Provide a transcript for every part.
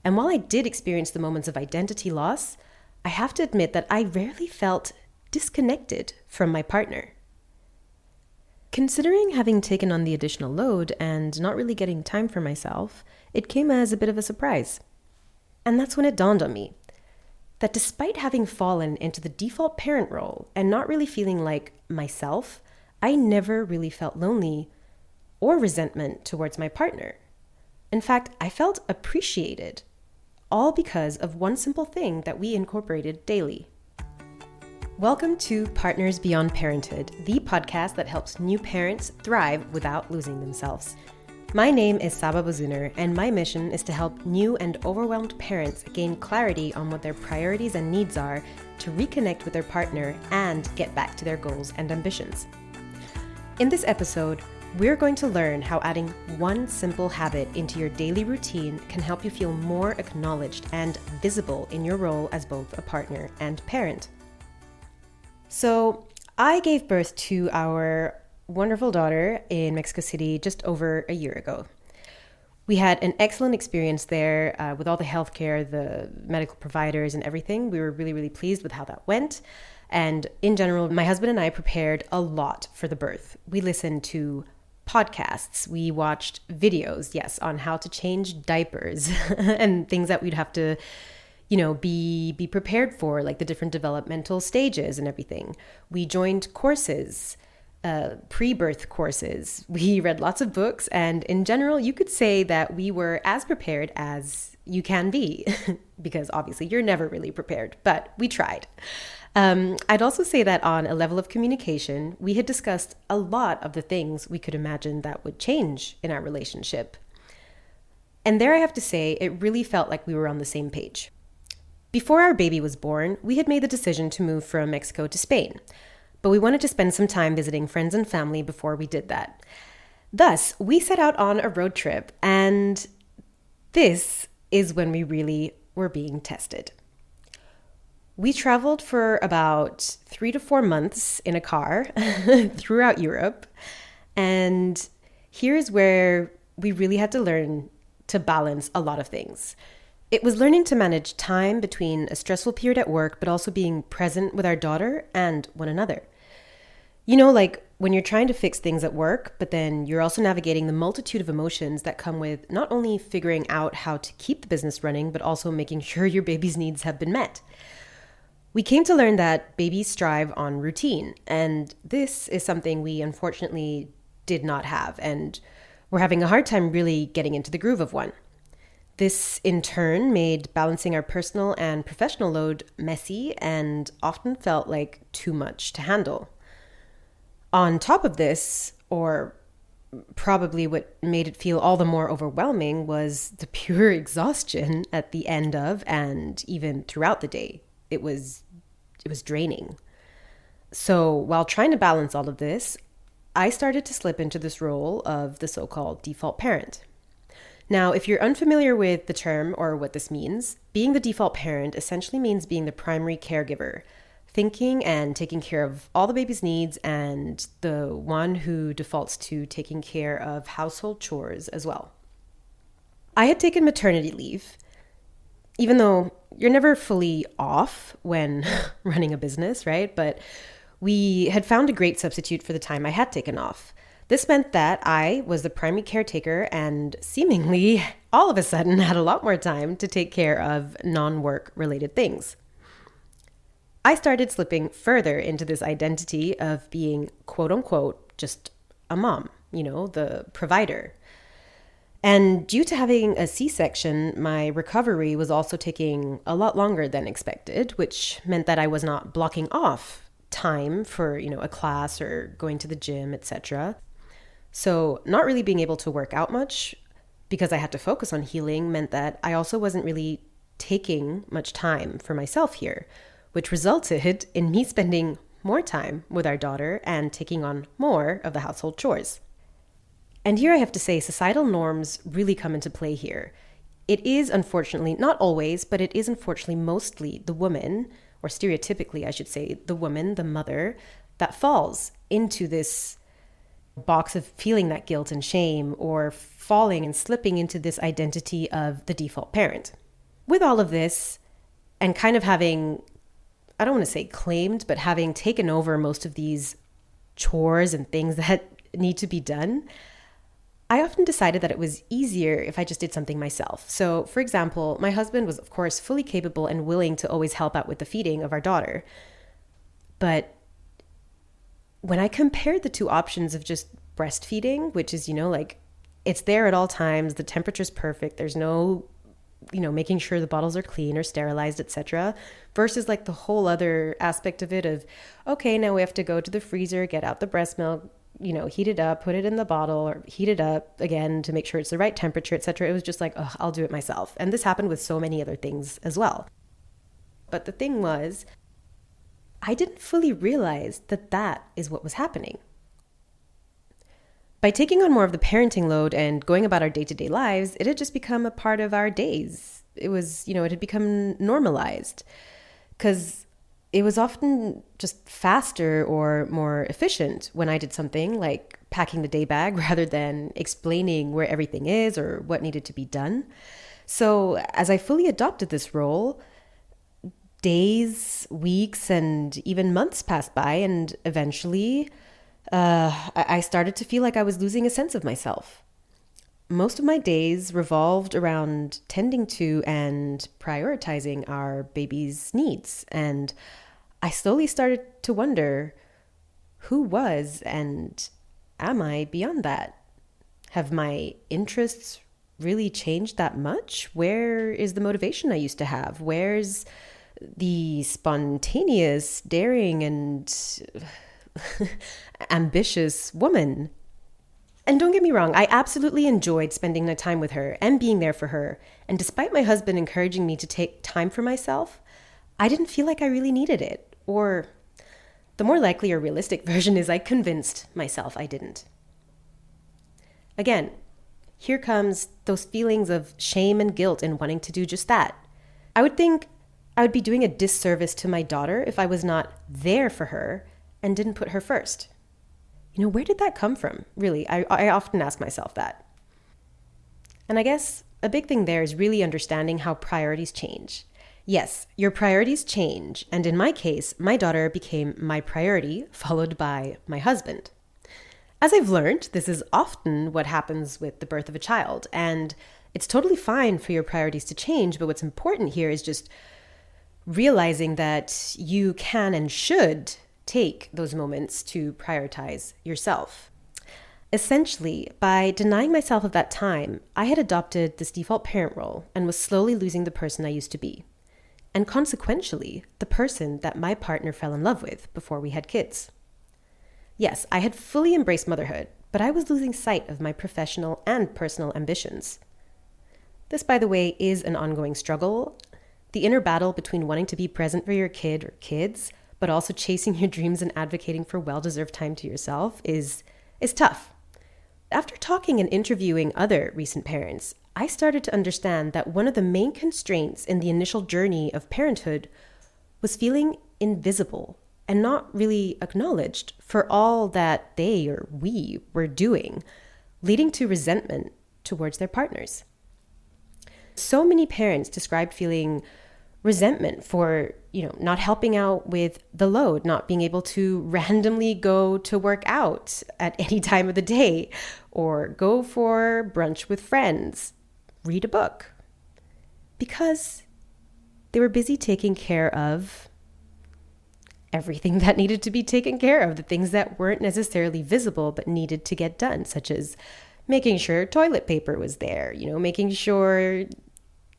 And while I did experience the moments of identity loss, I have to admit that I rarely felt disconnected from my partner. Considering having taken on the additional load and not really getting time for myself, it came as a bit of a surprise. And that's when it dawned on me that despite having fallen into the default parent role and not really feeling like myself, I never really felt lonely or resentment towards my partner. In fact, I felt appreciated, all because of one simple thing that we incorporated daily. Welcome to Partners Beyond Parenthood, the podcast that helps new parents thrive without losing themselves. My name is Saba, and my mission is to help new and overwhelmed parents gain clarity on what their priorities and needs are to reconnect with their partner and get back to their goals and ambitions. In this episode, we're going to learn how adding one simple habit into your daily routine can help you feel more acknowledged and visible in your role as both a partner and parent. So, I gave birth to our wonderful daughter in Mexico City just over a year ago. We had an excellent experience there with all the healthcare, the medical providers and everything. We were really, really pleased with how that went. And in general, my husband and I prepared a lot for the birth. We listened to podcasts. We watched videos, yes, on how to change diapers and things that we'd have to be prepared for, like the different developmental stages and everything. We joined courses, pre-birth courses. We read lots of books, and in general, you could say that we were as prepared as you can be, because obviously you're never really prepared, but we tried. I'd also say that on a level of communication, we had discussed a lot of the things we could imagine that would change in our relationship. And there I have to say, it really felt like we were on the same page. Before our baby was born, we had made the decision to move from Mexico to Spain, but we wanted to spend some time visiting friends and family before we did that. Thus, we set out on a road trip, and this is when we really were being tested. We traveled for about 3 to 4 months in a car throughout Europe, and here's where we really had to learn to balance a lot of things. It was learning to manage time between a stressful period at work, but also being present with our daughter and one another. Like when you're trying to fix things at work, but then you're also navigating the multitude of emotions that come with not only figuring out how to keep the business running, but also making sure your baby's needs have been met. We came to learn that babies strive on routine, and this is something we unfortunately did not have, and we're having a hard time really getting into the groove of one. This, in turn, made balancing our personal and professional load messy and often felt like too much to handle. On top of this, or probably what made it feel all the more overwhelming, was the pure exhaustion at the end of and even throughout the day. It was draining. So while trying to balance all of this, I started to slip into this role of the so-called default parent. Now, if you're unfamiliar with the term or what this means, being the default parent essentially means being the primary caregiver, thinking and taking care of all the baby's needs, and the one who defaults to taking care of household chores as well. I had taken maternity leave, even though you're never fully off when running a business, right? But we had found a great substitute for the time I had taken off. This meant that I was the primary caretaker and seemingly all of a sudden had a lot more time to take care of non-work related things. I started slipping further into this identity of being quote unquote just a mom, the provider. And due to having a C-section, my recovery was also taking a lot longer than expected, which meant that I was not blocking off time for, a class or going to the gym, etc. So not really being able to work out much because I had to focus on healing meant that I also wasn't really taking much time for myself here, which resulted in me spending more time with our daughter and taking on more of the household chores. And here I have to say societal norms really come into play here. It is unfortunately, not always, but it is unfortunately mostly the woman, or stereotypically I should say, the woman, the mother, that falls into this box of feeling that guilt and shame or falling and slipping into this identity of the default parent. With all of this, and kind of having, I don't want to say claimed, but having taken over most of these chores and things that need to be done, I often decided that it was easier if I just did something myself. So, for example, my husband was, of course, fully capable and willing to always help out with the feeding of our daughter. But when I compared the two options of just breastfeeding, which is, like it's there at all times, the temperature's perfect, there's no, making sure the bottles are clean or sterilized, etc., versus like the whole other aspect of it of, okay, now we have to go to the freezer, get out the breast milk, heat it up, put it in the bottle, or heat it up again to make sure it's the right temperature, etc. It was just like, oh, I'll do it myself. And this happened with so many other things as well. But the thing was, I didn't fully realize that that is what was happening. By taking on more of the parenting load and going about our day-to-day lives, it had just become a part of our days. It was, it had become normalized because it was often just faster or more efficient when I did something like packing the day bag rather than explaining where everything is or what needed to be done. So as I fully adopted this role, days, weeks, and even months passed by, and eventually I started to feel like I was losing a sense of myself. Most of my days revolved around tending to and prioritizing our baby's needs, and I slowly started to wonder, who was and am I beyond that? Have my interests really changed that much? Where is the motivation I used to have? Where's the spontaneous, daring, and ambitious woman? And don't get me wrong, I absolutely enjoyed spending my time with her and being there for her. And despite my husband encouraging me to take time for myself, I didn't feel like I really needed it. Or the more likely or realistic version is I convinced myself I didn't. Again, here comes those feelings of shame and guilt in wanting to do just that. I would think I would be doing a disservice to my daughter if I was not there for her and didn't put her first. Where did that come from? Really, I often ask myself that. And I guess a big thing there is really understanding how priorities change. Yes, your priorities change, and in my case, my daughter became my priority, followed by my husband. As I've learned, this is often what happens with the birth of a child, and it's totally fine for your priorities to change, but what's important here is just realizing that you can and should take those moments to prioritize yourself. Essentially, by denying myself of that time, I had adopted this default parent role and was slowly losing the person I used to be. And consequentially, the person that my partner fell in love with before we had kids. Yes, I had fully embraced motherhood, but I was losing sight of my professional and personal ambitions. This, by the way, is an ongoing struggle. The inner battle between wanting to be present for your kid or kids, but also chasing your dreams and advocating for well-deserved time to yourself is tough. After talking and interviewing other recent parents, I started to understand that one of the main constraints in the initial journey of parenthood was feeling invisible and not really acknowledged for all that they or we were doing, leading to resentment towards their partners. So many parents described feeling resentment for, not helping out with the load, not being able to randomly go to work out at any time of the day, or go for brunch with friends, read a book, because they were busy taking care of everything that needed to be taken care of, the things that weren't necessarily visible but needed to get done, such as making sure toilet paper was there, making sure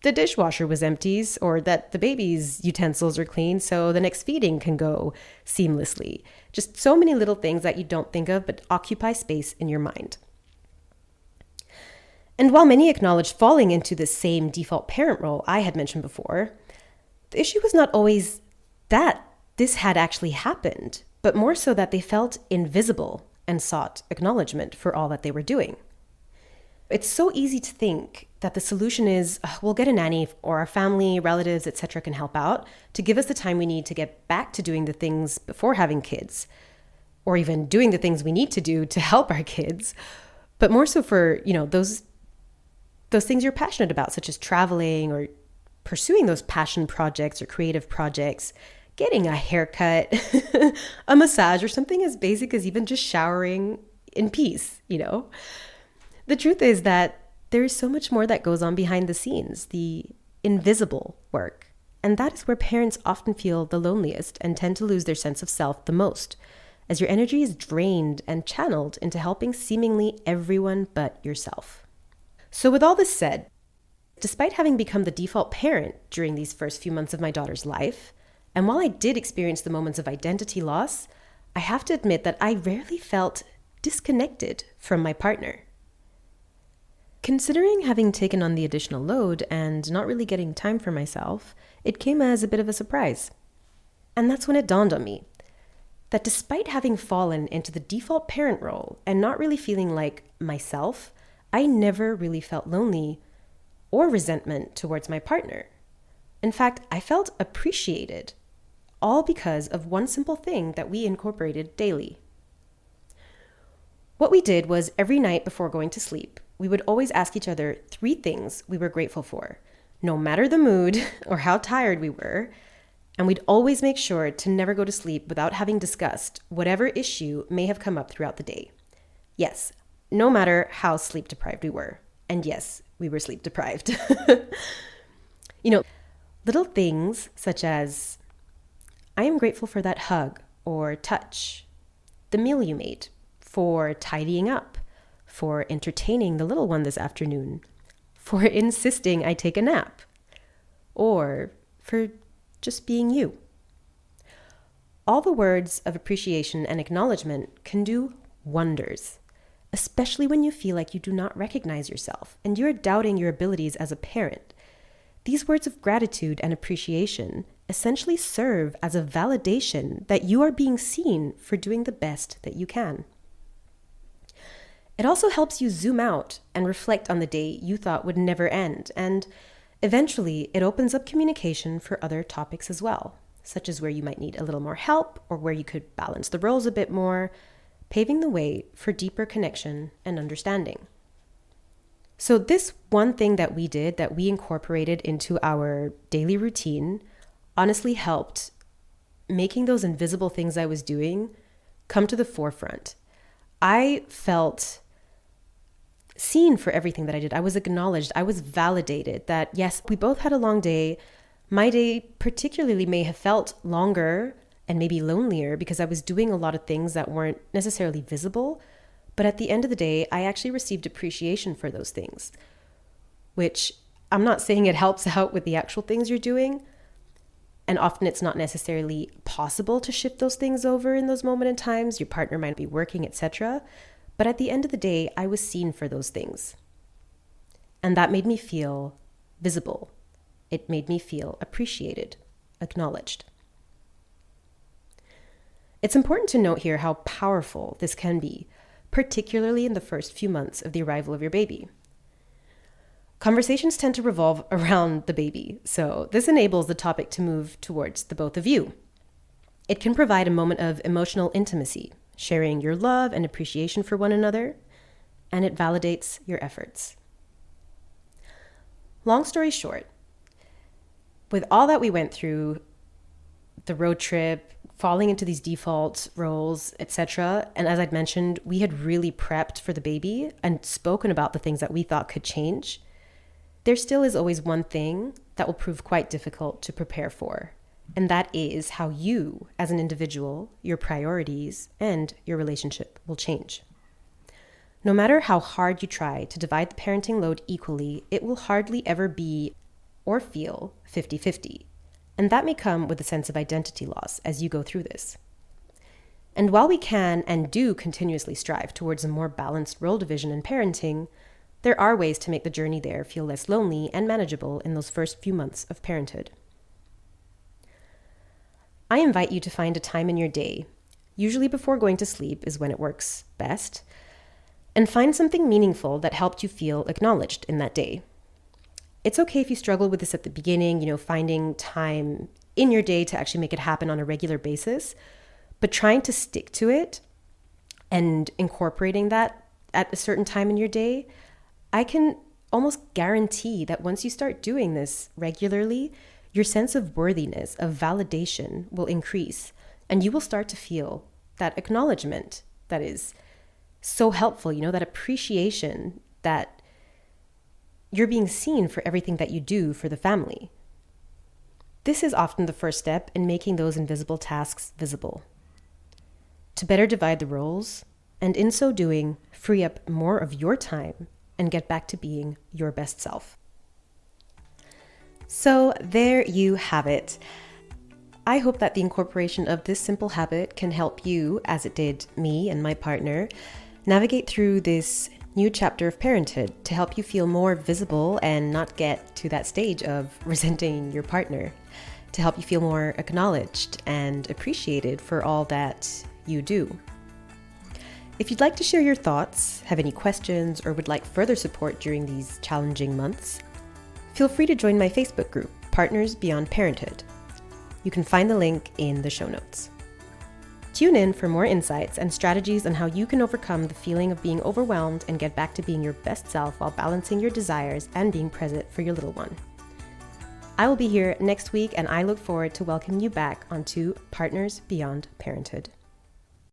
the dishwasher was empty or that the baby's utensils are clean so the next feeding can go seamlessly. Just so many little things that you don't think of but occupy space in your mind. And while many acknowledged falling into the same default parent role I had mentioned before, the issue was not always that this had actually happened, but more so that they felt invisible and sought acknowledgement for all that they were doing. It's so easy to think that the solution is, we'll get a nanny or our family, relatives, etc. can help out to give us the time we need to get back to doing the things before having kids, or even doing the things we need to do to help our kids, but more so for, those things you're passionate about, such as traveling or pursuing those passion projects or creative projects, getting a haircut, a massage, or something as basic as even just showering in peace, you know? The truth is that there is so much more that goes on behind the scenes, the invisible work. And that is where parents often feel the loneliest and tend to lose their sense of self the most, as your energy is drained and channeled into helping seemingly everyone but yourself. So with all this said, despite having become the default parent during these first few months of my daughter's life, and while I did experience the moments of identity loss, I have to admit that I rarely felt disconnected from my partner. Considering having taken on the additional load and not really getting time for myself, it came as a bit of a surprise. And that's when it dawned on me that despite having fallen into the default parent role and not really feeling like myself, I never really felt lonely or resentment towards my partner. In fact, I felt appreciated, all because of one simple thing that we incorporated daily. What we did was every night before going to sleep, we would always ask each other 3 things we were grateful for, no matter the mood or how tired we were, and we'd always make sure to never go to sleep without having discussed whatever issue may have come up throughout the day. Yes, no matter how sleep deprived we were. And yes, we were sleep deprived. Little things such as, I am grateful for that hug or touch, the meal you made, for tidying up, for entertaining the little one this afternoon, for insisting I take a nap, or for just being you. All the words of appreciation and acknowledgement can do wonders, especially when you feel like you do not recognize yourself and you're doubting your abilities as a parent. These words of gratitude and appreciation essentially serve as a validation that you are being seen for doing the best that you can. It also helps you zoom out and reflect on the day you thought would never end, and eventually it opens up communication for other topics as well, such as where you might need a little more help or where you could balance the roles a bit more, paving the way for deeper connection and understanding. So this one thing that we did, that we incorporated into our daily routine, honestly helped making those invisible things I was doing come to the forefront. I felt seen for everything that I did. I was acknowledged. I was validated that, yes, we both had a long day. My day particularly may have felt longer and maybe lonelier because I was doing a lot of things that weren't necessarily visible. But at the end of the day, I actually received appreciation for those things, which I'm not saying it helps out with the actual things you're doing. And often it's not necessarily possible to shift those things over in those moment in times. Your partner might be working, etc. But at the end of the day, I was seen for those things. And that made me feel visible. It made me feel appreciated, acknowledged. It's important to note here how powerful this can be, particularly in the first few months of the arrival of your baby. Conversations tend to revolve around the baby, so this enables the topic to move towards the both of you. It can provide a moment of emotional intimacy, sharing your love and appreciation for one another, and it validates your efforts. Long story short, with all that we went through, the road trip, falling into these default roles, etc., and as I'd mentioned, we had really prepped for the baby and spoken about the things that we thought could change, there still is always one thing that will prove quite difficult to prepare for. And that is how you, as an individual, your priorities, and your relationship will change. No matter how hard you try to divide the parenting load equally, it will hardly ever be or feel 50-50. And that may come with a sense of identity loss as you go through this. And while we can and do continuously strive towards a more balanced role division in parenting, there are ways to make the journey there feel less lonely and manageable in those first few months of parenthood. I invite you to find a time in your day, usually before going to sleep is when it works best, and find something meaningful that helped you feel acknowledged in that day. It's okay if you struggle with this at the beginning, finding time in your day to actually make it happen on a regular basis, but trying to stick to it and incorporating that at a certain time in your day, I can almost guarantee that once you start doing this regularly, your sense of worthiness, of validation will increase, and you will start to feel that acknowledgement that is so helpful, that appreciation that you're being seen for everything that you do for the family. This is often the first step in making those invisible tasks visible. To better divide the roles, and in so doing, free up more of your time and get back to being your best self. So there you have it. I hope that the incorporation of this simple habit can help you, as it did me and my partner, navigate through this new chapter of parenthood to help you feel more visible and not get to that stage of resenting your partner, to help you feel more acknowledged and appreciated for all that you do. If you'd like to share your thoughts, have any questions, or would like further support during these challenging months, feel free to join my Facebook group, Partners Beyond Parenthood. You can find the link in the show notes. Tune in for more insights and strategies on how you can overcome the feeling of being overwhelmed and get back to being your best self while balancing your desires and being present for your little one. I will be here next week, and I look forward to welcoming you back onto Partners Beyond Parenthood.